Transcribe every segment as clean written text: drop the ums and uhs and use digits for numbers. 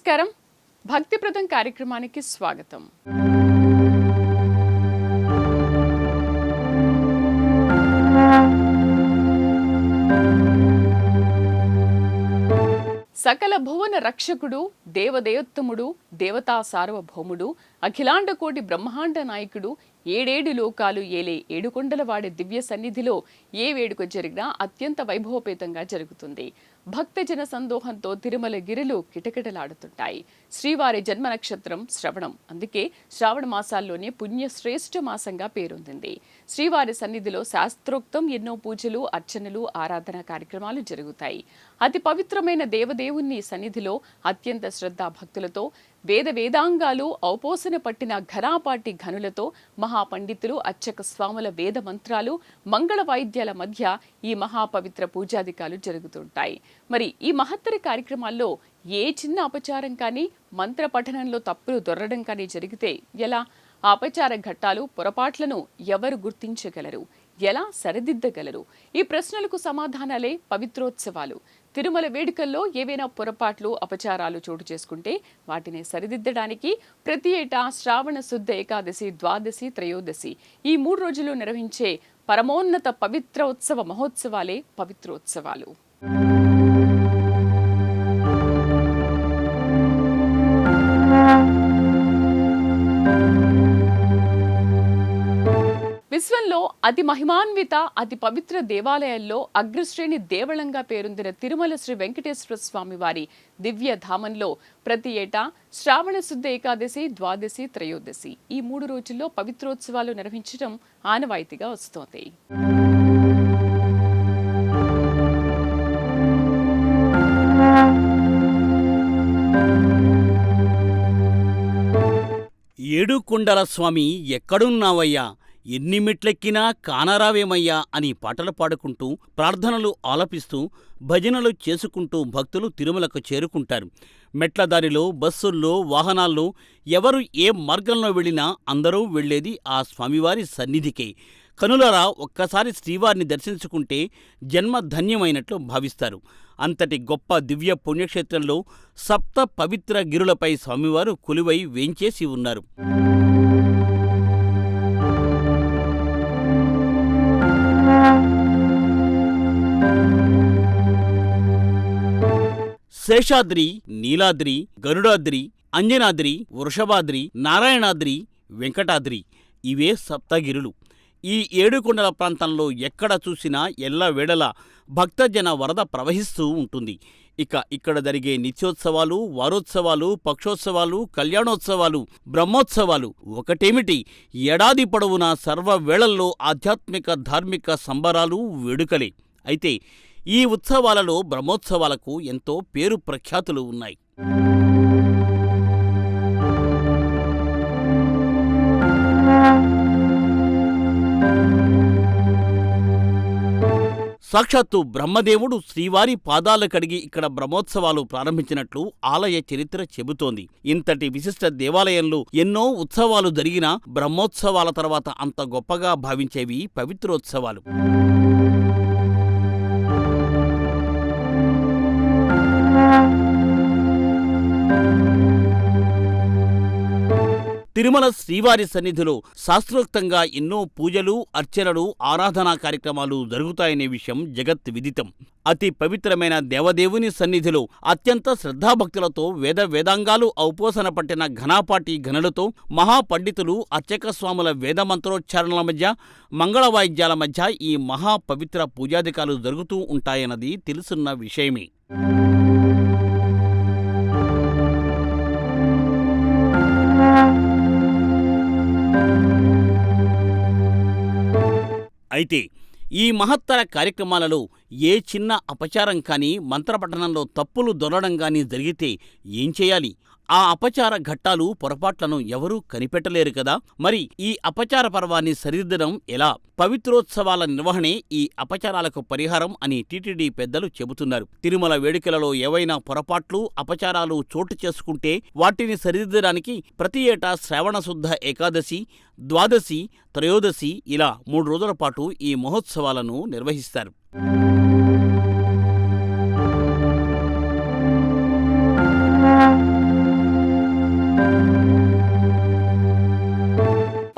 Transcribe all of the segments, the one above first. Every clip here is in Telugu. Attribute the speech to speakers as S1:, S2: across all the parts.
S1: నమస్కారం. భక్తిప్రదం కార్యక్రమానికి స్వాగతం. సకల భువన రక్షకుడు, దేవదేయోత్తముడు, దేవతా సార్వభౌముడు, అఖిలాండ కోటి బ్రహ్మాండ నాయకుడు, ఏడేడు లోకాలు ఏలే ఏడుకొండలవాడి దివ్య సన్నిధిలో ఏ వేడుక జరిగినా అత్యంత వైభవపేతంగా జరుగుతుంది. భక్తజన సందోహంతో తిరుమల గిరిలు కిటకిటలాడుతుంటాయి. శ్రీవారి జన్మ నక్షత్రం శ్రవణం. అందుకే శ్రావణ మాసాల్లోనే పుణ్యశ్రేష్ఠ మాసంగా పేరొందింది. శ్రీవారి సన్నిధిలో శాస్త్రోక్తం ఎన్నో పూజలు, అర్చనలు, ఆరాధన కార్యక్రమాలు జరుగుతాయి. అతి పవిత్రమైన దేవదేవుని సన్నిధిలో అత్యంత శ్రద్ధా భక్తులతో వేదాంగాలు ఔపోసన పట్టిన ఘనాపాటి ఘనులతో మహాపండితులు, అర్చక స్వాముల వేద మంత్రాలు, మంగళ వాయిద్యాల మధ్య ఈ మహాపవిత్ర పూజాధికాలు జరుగుతుంటాయి. మరి ఈ మహత్తర కార్యక్రమాల్లో ఏ చిన్న అపచారం కానీ, మంత్ర పఠనంలో తప్పులు దొర్రడం కానీ జరిగితే ఎలా? ఆ అపచార ఘట్టాలు, పొరపాట్లను ఎవరు గుర్తించగలరు? ఎలా సరిదిద్దగలరు? ఈ ప్రశ్నలకు సమాధానాలే పవిత్రోత్సవాలు. తిరుమల వేడుకల్లో ఏవైనా పొరపాట్లు, అపచారాలు చోటు చేసుకుంటే వాటిని సరిదిద్దడానికి ప్రతి ఏటా శ్రావణ శుద్ధ ఏకాదశి, ద్వాదశి, త్రయోదశి ఈ 3 రోజులు నిర్వహించే పరమోన్నత పవిత్ర ఉత్సవ మహోత్సవాలే పవిత్రోత్సవాలు. విశ్వంలో అతి మహిమాన్విత, అతి పవిత్ర దేవాలయాల్లో అగ్రశ్రేణి దేవళంగా పేరొందిన తిరుమల శ్రీ వెంకటేశ్వర స్వామి వారి దివ్య ధామంలో ప్రతి ఏటా శ్రావణ శుద్ధ ఏకాదశి, ద్వాదశి, త్రయోదశి ఈ 3 రోజుల్లో పవిత్రోత్సవాలు నిర్వహించడం ఆనవాయితీగా వస్తోంది.
S2: ఏడుకొండల స్వామి ఎక్కడున్నావయ్యా, ఎన్ని మెట్లెక్కినా కానరావేమయ్యా అని పాటలు పాడుకుంటూ, ప్రార్థనలు ఆలపిస్తూ, భజనలు చేసుకుంటూ భక్తులు తిరుమలకు చేరుకుంటారు. మెట్లదారిలో, బస్సుల్లో, వాహనాల్లో ఎవరు ఏ మార్గంలో వెళ్ళినా అందరూ వెళ్లేది ఆ స్వామివారి సన్నిధికే. కనులారా ఒక్కసారి శ్రీవారిని దర్శించుకుంటే జన్మ ధన్యమైనట్లు భావిస్తారు. అంతటి గొప్ప దివ్య పుణ్యక్షేత్రంలో సప్త పవిత్ర గిరులపై స్వామివారు కొలువై వేంచేసి ఉన్నారు. శేషాద్రి, నీలాద్రి, గరుడాద్రి, అంజనాద్రి, వృషభాద్రి, నారాయణాద్రి, వెంకటాద్రి ఇవే సప్తగిరులు. ఈ 7 కొండల ప్రాంతంలో ఎక్కడ చూసినా ఎల్లవేళలా భక్తజన వరద ప్రవహిస్తూ ఉంటుంది. ఇక్కడ జరిగే నిత్యోత్సవాలు, వారోత్సవాలు, పక్షోత్సవాలు, కళ్యాణోత్సవాలు, బ్రహ్మోత్సవాలు ఒకటేమిటి, ఏడాది పొడవునా సర్వవేళల్లో ఆధ్యాత్మిక, ధార్మిక సంబరాలు, వేడుకలే. అయితే ఈ ఉత్సవాలలో బ్రహ్మోత్సవాలకు ఎంతో పేరు ప్రఖ్యాతులు ఉన్నాయి. సాక్షాత్తు బ్రహ్మదేవుడు శ్రీవారి పాదాలు కడిగి ఇక్కడ బ్రహ్మోత్సవాలు ప్రారంభించినట్లు ఆలయ చరిత్ర చెబుతోంది. ఇంతటి విశిష్ట దేవాలయంలో ఎన్నో ఉత్సవాలు జరిగినా బ్రహ్మోత్సవాల తర్వాత అంత గొప్పగా భావించేవి పవిత్రోత్సవాలు. తిరుమల శ్రీవారి సన్నిధిలో శాస్త్రోక్తంగా ఎన్నో పూజలు, అర్చనలు, ఆరాధనా కార్యక్రమాలు జరుగుతాయనే విషయం జగత్ విదితం. అతి పవిత్రమైన దేవదేవుని సన్నిధిలో అత్యంత శ్రద్ధాభక్తులతో వేదాంగాలు ఔపోసన పట్టిన ఘనాపాటి ఘనులతో మహాపండితులు, అర్చక స్వాముల వేదమంత్రోచ్చారణల మధ్య, మంగళ వాయిద్యాల మధ్య ఈ మహాపవిత్ర పూజాధికాలు జరుగుతూ ఉంటాయన్నది తెలుసున్న విషయమే. అయితే ఈ మహత్తర కార్యక్రమాలలో ఏ చిన్న అపచారం కానీ, మంత్రపఠనంలో తప్పులు దొరలడం కానీ జరిగితే ఏం చేయాలి? ఆ అపచార ఘట్టాలు, పొరపాట్లను ఎవరూ కనిపెట్టలేరు కదా. మరి ఈ అపచార పర్వాన్ని సరిదిద్దడం ఎలా? పవిత్రోత్సవాల నిర్వహణే ఈ అపచారాలకు పరిహారం అని టీటీడీ పెద్దలు చెబుతున్నారు. తిరుమల వేడుకలలో ఏవైనా పొరపాట్లు, అపచారాలు చోటు చేసుకుంటే వాటిని సరిదిద్దడానికి ప్రతి ఏటా శ్రావణ శుద్ధ ఏకాదశి, ద్వాదశి, త్రయోదశి ఇలా 3 రోజుల పాటు ఈ మహోత్సవాలను నిర్వహిస్తారు.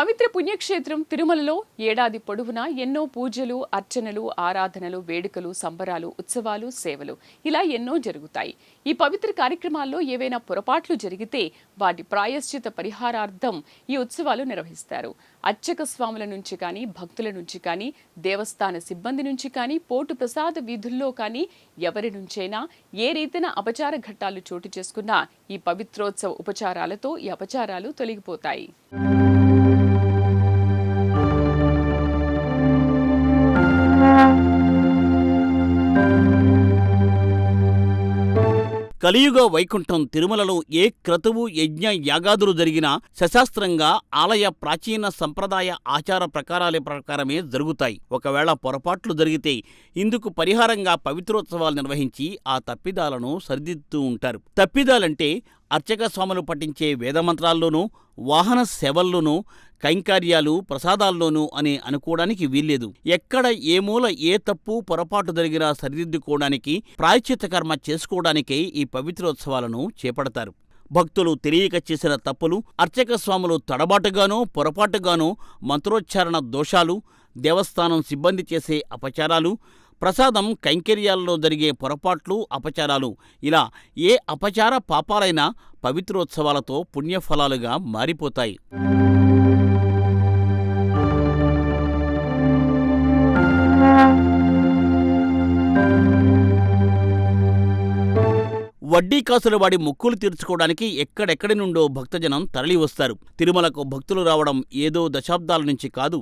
S1: పవిత్ర పుణ్యక్షేత్రం తిరుమలలో ఏడాది పొడవునా ఎన్నో పూజలు, అర్చనలు, ఆరాధనలు, వేడుకలు, సంబరాలు, ఉత్సవాలు, సేవలు ఇలా ఎన్నో జరుగుతాయి. ఈ పవిత్ర కార్యక్రమాల్లో ఏవైనా పొరపాట్లు జరిగితే వాటి ప్రాయశ్చిత పరిహారార్థం ఈ ఉత్సవాలు నిర్వహిస్తారు. అర్చక స్వాముల నుంచి కానీ, భక్తుల నుంచి కానీ, దేవస్థాన సిబ్బంది నుంచి కానీ, పోటు ప్రసాద వీధుల్లో కానీ ఎవరి నుంచైనా ఏ రీతిన అపచార ఘట్టాలు చోటు చేసుకున్నా ఈ పవిత్రోత్సవ ఉపచారాలతో ఈ అపచారాలు తొలగిపోతాయి.
S2: కలియుగ వైకుంఠం తిరుమలలో ఏ క్రతువు, యజ్ఞ, యాగాదులు జరిగినా సశాస్త్రంగా ఆలయ ప్రాచీన సంప్రదాయ ఆచార ప్రకారాల ప్రకారమే జరుగుతాయి. ఒకవేళ పొరపాట్లు జరిగితే ఇందుకు పరిహారంగా పవిత్రోత్సవాలు నిర్వహించి ఆ తప్పిదాలను సరిదిద్దుతూ ఉంటారు. తప్పిదాలంటే అర్చక స్వాములు పఠించే వేదమంత్రాల్లోనూ, వాహన సేవల్లోనూ, కైంకర్యాలు, ప్రసాదాల్లోనూ అని అనుకోవడానికి వీల్లేదు. ఎక్కడ ఏ మూల ఏ తప్పు పొరపాటు జరిగినా సరిదిద్దుకోవడానికి, ప్రాయశ్చిత్త కర్మ చేసుకోవడానికే ఈ పవిత్రోత్సవాలను చేపడతారు. భక్తులు తెలియక చేసిన తప్పులు, అర్చక స్వాములు తడబాటుగానో పొరపాటుగానో మంత్రోచ్చారణ దోషాలు, దేవస్థానం సిబ్బంది చేసే అపచారాలు, ప్రసాదం కైంకర్యాల్లో జరిగే పొరపాట్లు, అపచారాలు ఇలా ఏ అపచార పాపాలైనా పవిత్రోత్సవాలతో పుణ్యఫలాలుగా మారిపోతాయి. వడ్డీ కాసుల వాడి మొక్కులు తీర్చుకోవడానికి ఎక్కడెక్కడి నుండో భక్తజనం తరలివస్తారు. తిరుమలకు భక్తులు రావడం ఏదో దశాబ్దాల నుంచి కాదు,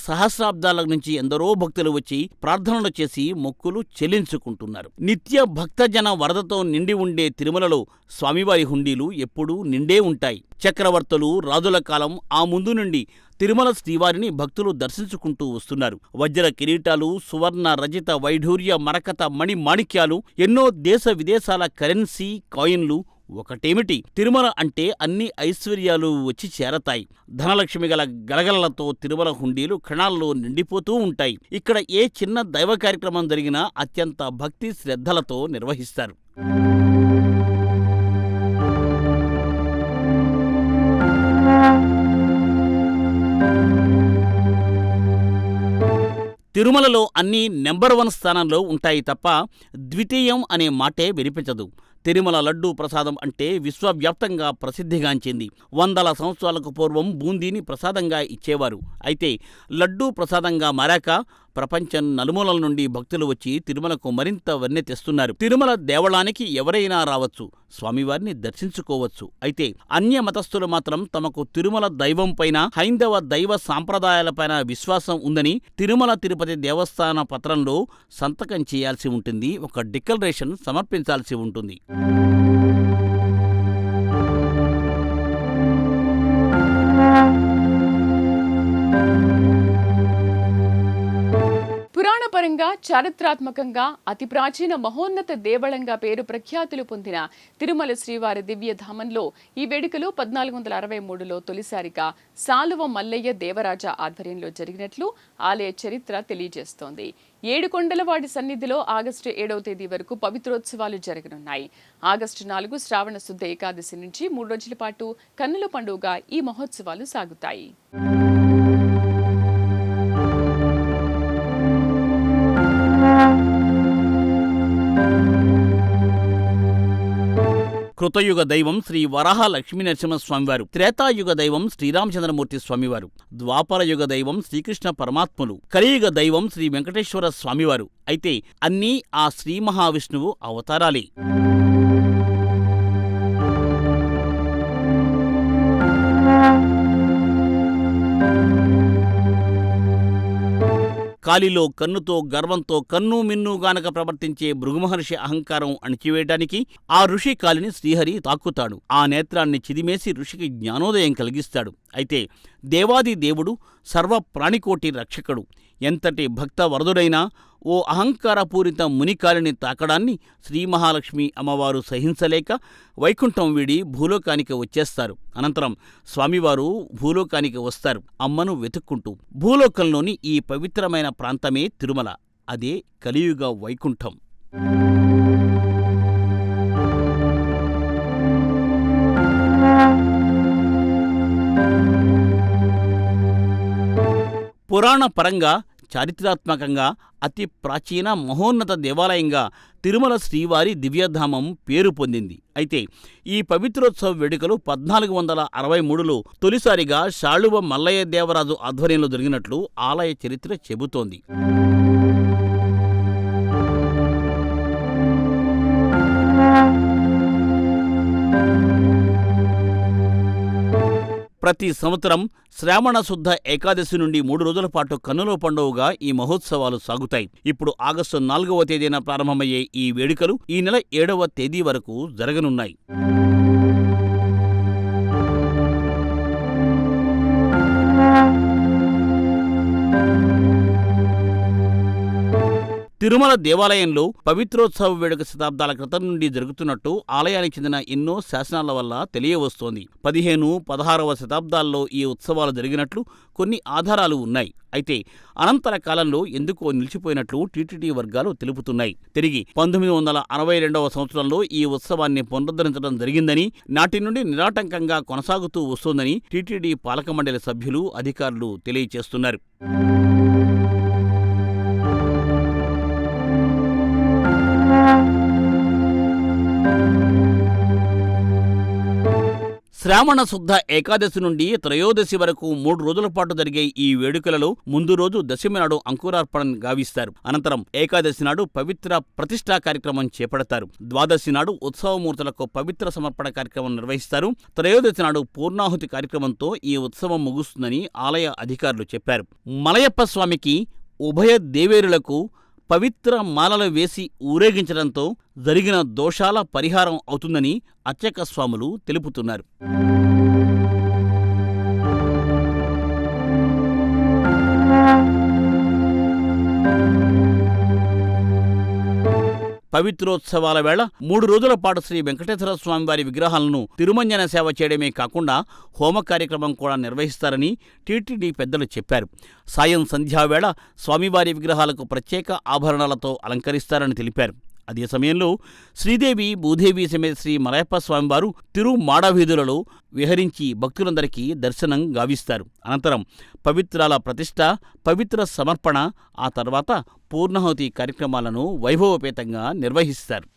S2: సహస్రాబ్దాల నుంచి ఎందరో భక్తులు వచ్చి ప్రార్థనలు చేసి మొక్కులు చెల్లించుకుంటున్నారు. నిత్య భక్తజన వరదతో నిండి ఉండే తిరుమలలో స్వామివారి హుండీలు ఎప్పుడూ నిండే ఉంటాయి. చక్రవర్తులు, రాజుల కాలం ఆ ముందు నుండి తిరుమల శ్రీవారిని భక్తులు దర్శించుకుంటూ వస్తున్నారు. వజ్ర కిరీటాలు, సువర్ణ రజిత వైఢూర్య మరకత మణి మాణిక్యాలు, ఎన్నో దేశ విదేశాల కరెన్సీ, కాయిన్లు ఒకటేమిటి, తిరుమల అంటే అన్ని ఐశ్వర్యాలు వచ్చి చేరతాయి. ధనలక్ష్మి గల గలగలలతో తిరుమల హుండీలు క్షణాల్లో నిండిపోతూ ఉంటాయి. ఇక్కడ ఏ చిన్న దైవ కార్యక్రమం జరిగినా అత్యంత భక్తి శ్రద్ధలతో నిర్వహిస్తారు. తిరుమలలో అన్నీ నెంబర్ 1 స్థానంలో ఉంటాయి తప్ప ద్వితీయం అనే మాటే వినిపించదు. తిరుమల లడ్డూ ప్రసాదం అంటే విశ్వవ్యాప్తంగా ప్రసిద్ధిగాంచింది. వందల సంవత్సరాలకు పూర్వం బూందీని ప్రసాదంగా ఇచ్చేవారు. అయితే లడ్డూ ప్రసాదంగా మారాక ప్రపంచం నలుమూలల నుండి భక్తులు వచ్చి తిరుమలకు మరింత వన్నె తెస్తున్నారు. తిరుమల దేవళానికి ఎవరైనా రావచ్చు, స్వామివారిని దర్శించుకోవచ్చు. అయితే అన్య మతస్థులు మాత్రం తమకు తిరుమల దైవంపైన, హైందవ దైవ సాంప్రదాయాలపైన విశ్వాసం ఉందని తిరుమల తిరుపతి దేవస్థాన పత్రంలో సంతకం చేయాల్సి ఉంటుంది, ఒక డిక్లరేషన్ సమర్పించాల్సి ఉంటుంది.
S1: పురాణపరంగా, చారిత్రాత్మకంగా అతి ప్రాచీన మహోన్నత దేవళంగా పేరు ప్రఖ్యాతులు పొందిన తిరుమల శ్రీవారి దివ్యధామంలో ఈ వేడుకలు 1463లో తొలిసారిగా సాలువ మల్లయ్య దేవరాజ ఆధ్వర్యంలో జరిగినట్లు ఆలయ చరిత్ర తెలియజేస్తోంది. 7 కొండలవాడి సన్నిధిలో ఆగస్టు 7వ తేదీ వరకు పవిత్రోత్సవాలు జరగనున్నాయి. ఆగస్టు 4 శ్రావణ శుద్ధ ఏకాదశి నుంచి 3 రోజుల పాటు కన్నుల పండుగగా ఈ మహోత్సవాలు సాగుతాయి.
S2: కృతయుగ దైవం శ్రీ వరాహ లక్ష్మీ నరసింహస్వామివారు, త్రేతాయుగ దైవం శ్రీరామచంద్రమూర్తి స్వామివారు, ద్వాపరయుగ దైవం శ్రీకృష్ణ పరమాత్ములు, కలియుగ దైవం శ్రీ వెంకటేశ్వర స్వామివారు. అయితే అన్నీ ఆ శ్రీ మహావిష్ణువు అవతారాలే. కాలిలో కన్నుతో గర్వంతో కన్ను మిన్నుగానక ప్రవర్తించే భృగుమహర్షి అహంకారం అణిచివేయడానికి ఆ ఋషి కాలిని శ్రీహరి తాక్కుతాడు. ఆ నేత్రాన్ని చిదిమేసి ఋషికి జ్ఞానోదయం కలిగిస్తాడు. అయితే దేవాది దేవుడు, సర్వ ప్రాణికోటి రక్షకుడు. ఎంతటి భక్త వరదుడైనా ఓ అహంకారపూరిత మునికాలిని తాకడాన్ని శ్రీ మహాలక్ష్మి అమ్మవారు సహించలేక వైకుంఠం వీడి భూలోకానికి వచ్చేస్తారు. అనంతరం స్వామివారు భూలోకానికి వస్తారు అమ్మను వెతుక్కుంటూ. భూలోకంలోని ఈ పవిత్రమైన ప్రాంతమే తిరుమల. అదే కలియుగ వైకుంఠం. పురాణ పరంగా, చారిత్రాత్మకంగా అతి ప్రాచీన మహోన్నత దేవాలయంగా తిరుమల శ్రీవారి దివ్యధామం పేరు పొందింది. అయితే ఈ పవిత్రోత్సవ వేడుకలు 1463లో తొలిసారిగా శాళువ మల్లయ్య దేవరాజు ఆధ్వర్యంలో జరిగినట్లు ఆలయ చరిత్ర చెబుతోంది. ప్రతి సంవత్సరం శ్రావణ శుద్ధ ఏకాదశి నుండి 3 రోజుల పాటు కన్నుల పండుగగా ఈ మహోత్సవాలు సాగుతాయి. ఇప్పుడు ఆగస్టు 4వ తేదీన ప్రారంభమయ్యే ఈ వేడుకలు ఈ నెల 7వ తేదీ వరకు జరగనున్నాయి. తిరుమల దేవాలయంలో పవిత్రోత్సవ వేడుక శతాబ్దాల క్రితం నుండి జరుగుతున్నట్టు ఆలయానికి చెందిన ఎన్నో శాసనాల వల్ల తెలియవస్తోంది. 15, 16వ శతాబ్దాల్లో ఈ ఉత్సవాలు జరిగినట్లు కొన్ని ఆధారాలు ఉన్నాయి. అయితే అనంతర కాలంలో ఎందుకో నిలిచిపోయినట్లు టీటీడీ వర్గాలు తెలుపుతున్నాయి. తిరిగి 1962వ సంవత్సరంలో ఈ ఉత్సవాన్ని పునరుద్ధరించడం జరిగిందని, నాటి నుండి నిరాటంకంగా కొనసాగుతూ వస్తోందని టీటీడీ పాలక మండలి సభ్యులు, అధికారులు తెలియచేస్తున్నారు. శ్రావణ శుద్ధ ఏకాదశి నుండి త్రయోదశి వరకు 3 రోజుల పాటు జరిగే ఈ వేడుకలలో ముందు రోజు దశమి నాడు అంకురార్పణ గావిస్తారు. అనంతరం ఏకాదశి నాడు పవిత్ర ప్రతిష్ఠా కార్యక్రమం చేపడతారు. ద్వాదశి నాడు ఉత్సవమూర్తులకు పవిత్ర సమర్పణ కార్యక్రమం నిర్వహిస్తారు. త్రయోదశి నాడు పూర్ణాహుతి కార్యక్రమంతో ఈ ఉత్సవం ముగుస్తుందని ఆలయ అధికారులు చెప్పారు. మలయప్ప స్వామికి ఉభయ దేవేరులకు పవిత్ర మాలలు వేసి ఊరేగించడంతో జరిగిన దోషాల పరిహారం అవుతుందని అర్చక స్వాములు తెలుపుతున్నారు. పవిత్రోత్సవాల వేళ 3 రోజుల పాటు శ్రీ వెంకటేశ్వర స్వామివారి విగ్రహాలను తిరుమంజన సేవ చేయడమే కాకుండా హోమ కార్యక్రమం కూడా నిర్వహిస్తారని టీటీడీ పెద్దలు చెప్పారు. సాయం సంధ్యావేళ స్వామివారి విగ్రహాలకు ప్రత్యేక ఆభరణాలతో అలంకరిస్తారని తెలిపారు. అదే సమయంలో శ్రీదేవి, భూదేవి సమేత శ్రీ మలయప్ప స్వామివారు తిరుమాడవీధులలో విహరించి భక్తులందరికీ దర్శనం గావిస్తారు. అనంతరం పవిత్రాల ప్రతిష్ఠ, పవిత్ర సమర్పణ, ఆ తర్వాత పూర్ణాహుతి కార్యక్రమాలను వైభవపేతంగా నిర్వహిస్తారు.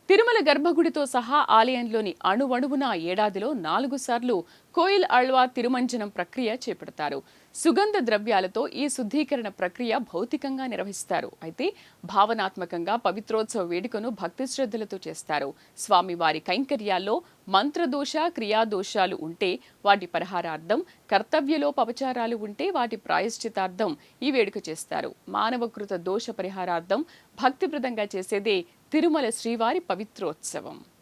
S1: తిరుమల గర్భగుడితో సహా ఆలయంలోని అణువణువున ఏడాదిలో 4 సార్లు కోయిల్ అళ్వా తిరుమంజనం ప్రక్రియ చేపడతారు. సుగంధ ద్రవ్యాలతో ఈ శుద్ధీకరణ ప్రక్రియ భౌతికంగా నిర్వహిస్తారు. అయితే భావనాత్మకంగా పవిత్రోత్సవ వేడుకను భక్తి శ్రద్ధలతో చేస్తారు. స్వామివారి కైంకర్యాల్లో మంత్రదోష, క్రియాదోషాలు ఉంటే వాటి పరిహారార్థం, కర్తవ్యలోపచారాలు ఉంటే వాటి ప్రాయశ్చితార్థం ఈ వేడుక చేస్తారు. మానవకృత దోష పరిహారార్థం భక్తిప్రదంగా చేసేదే తిరుమల శ్రీవారి పవిత్రోత్సవం.